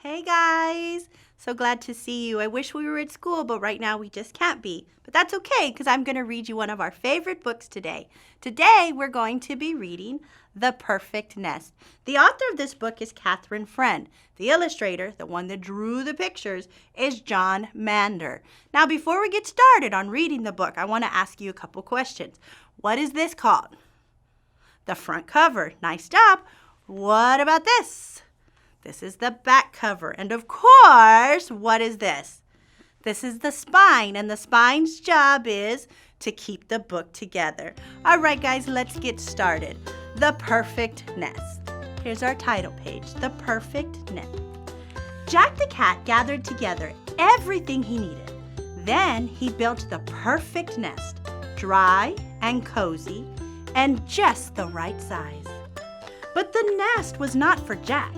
Hey guys, so glad to see you. I wish we were at school, but right now we just can't be. But that's okay because I'm going to read you one of our favorite books today. Today we're going to be reading The Perfect Nest. The author of this book is Catherine Friend. The illustrator, the one that drew the pictures, is John Mander. Now before we get started on reading the book, I want to ask you a couple questions. What is this called? The front cover. Nice job. What about this? This is the back cover. And of course, what is this? This is the spine, and the spine's job is to keep the book together. All right, guys, let's get started. The Perfect Nest. Here's our title page, The Perfect Nest. Jack the cat gathered together everything he needed. Then he built the perfect nest, dry and cozy and just the right size. But the nest was not for Jack.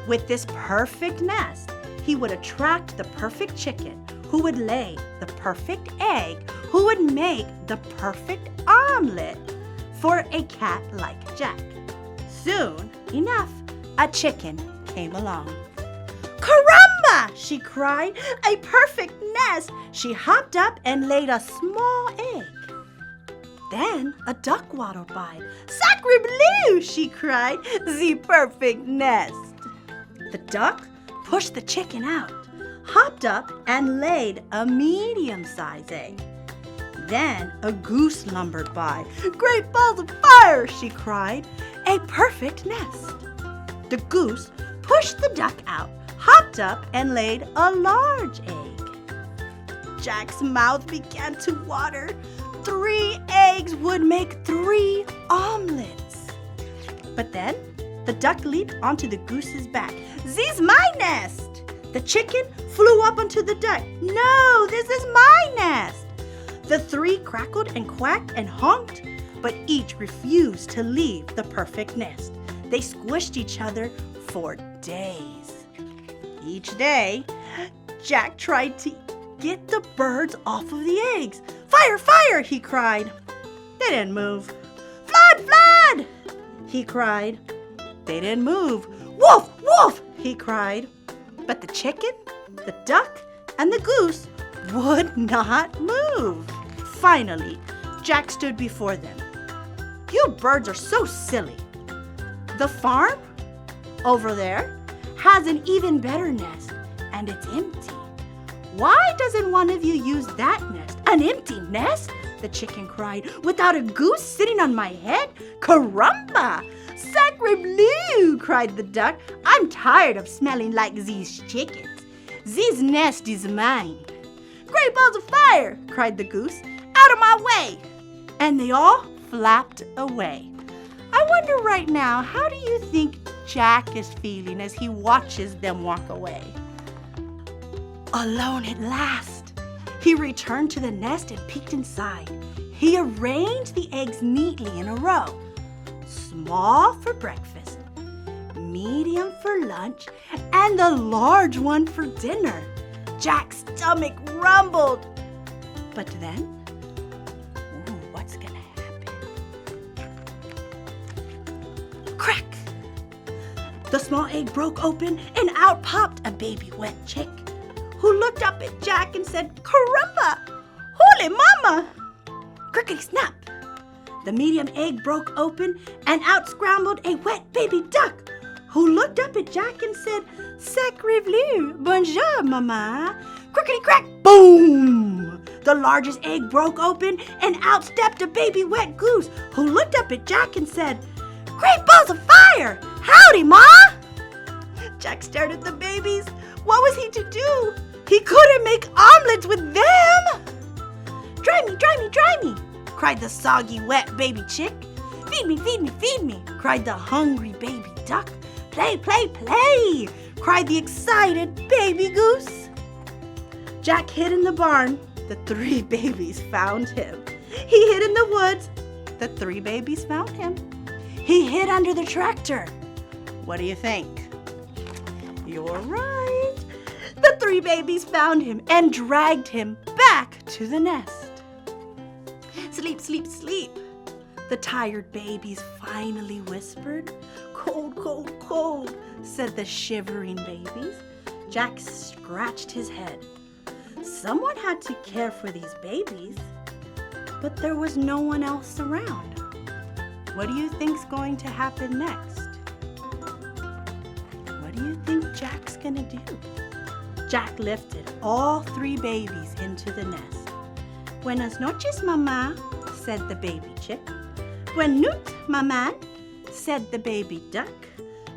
With this perfect nest, he would attract the perfect chicken, who would lay the perfect egg, who would make the perfect omelet for a cat like Jack. Soon enough, a chicken came along. "Caramba!" she cried, "a perfect nest!" She hopped up and laid a small egg. Then a duck waddled by. "Sacre bleu!" she cried, "the perfect nest!" The duck pushed the chicken out, hopped up and laid a medium-sized egg. Then a goose lumbered by. "Great balls of fire!" she cried, "a perfect nest!" The goose pushed the duck out, hopped up and laid a large egg. Jack's mouth began to water. 3 eggs would make 3 omelets. But then the duck leaped onto the goose's back. "This is my nest!" The chicken flew up onto the duck. "No, this is my nest!" The 3 crackled and quacked and honked, but each refused to leave the perfect nest. They squished each other for days. Each day, Jack tried to get the birds off of the eggs. "Fire, fire!" he cried. They didn't move. "Flood, flood!" he cried. They didn't move. "Wolf, wolf!" he cried. But the chicken, the duck, and the goose would not move. Finally, Jack stood before them. "You birds are so silly. The farm over there has an even better nest, and it's empty. Why doesn't one of you use that nest?" "An empty nest?" the chicken cried. "Without a goose sitting on my head? Caramba! Sacre bleu!" cried the duck. "I'm tired of smelling like these chickens. This nest is mine." "Great balls of fire!" cried the goose. "Out of my way!" And they all flapped away. I wonder right now, how do you think Jack is feeling as he watches them walk away? Alone at last, he returned to the nest and peeked inside. He arranged the eggs neatly in a row. Small for breakfast, medium for lunch, and the large one for dinner. Jack's stomach rumbled. But then, what's gonna happen? Crack! The small egg broke open and out popped a baby wet chick, who looked up at Jack and said, "Caramba! Holy mama!" Crickety snap! The medium egg broke open and out scrambled a wet baby duck, who looked up at Jack and said, "Sacre bleu! Bonjour, mama!" Crickety crack! Boom! The largest egg broke open and out stepped a baby wet goose, who looked up at Jack and said, "Great balls of fire! Howdy, ma!" Jack stared at the babies. What was he to do? He couldn't make omelets with them. "Dry me, dry me, dry me!" cried the soggy, wet baby chick. "Feed me, feed me, feed me!" cried the hungry baby duck. "Play, play, play!" cried the excited baby goose. Jack hid in the barn. The 3 babies found him. He hid in the woods. The 3 babies found him. He hid under the tractor. What do you think? You're right. The 3 babies found him and dragged him back to the nest. "Sleep, sleep, sleep," the tired babies finally whispered. cold, cold, cold, said the shivering babies. Jack scratched his head. Someone had to care for these babies, but there was no one else around. What do you think's going to happen next? What do you think Jack's gonna do? Jack lifted all 3 babies into the nest. Buenas noches, mamá, said the baby chick. Buenos, mamá, said the baby duck.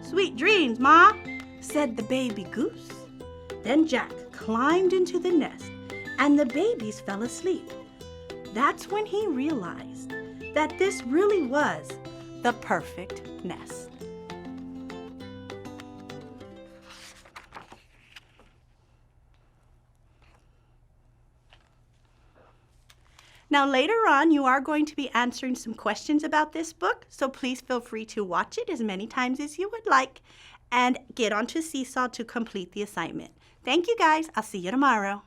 Sweet dreams, ma, said the baby goose. Then Jack climbed into the nest and the babies fell asleep. That's when he realized that this really was the perfect nest. Now later on, you are going to be answering some questions about this book, so please feel free to watch it as many times as you would like and get onto Seesaw to complete the assignment. Thank you guys. I'll see you tomorrow.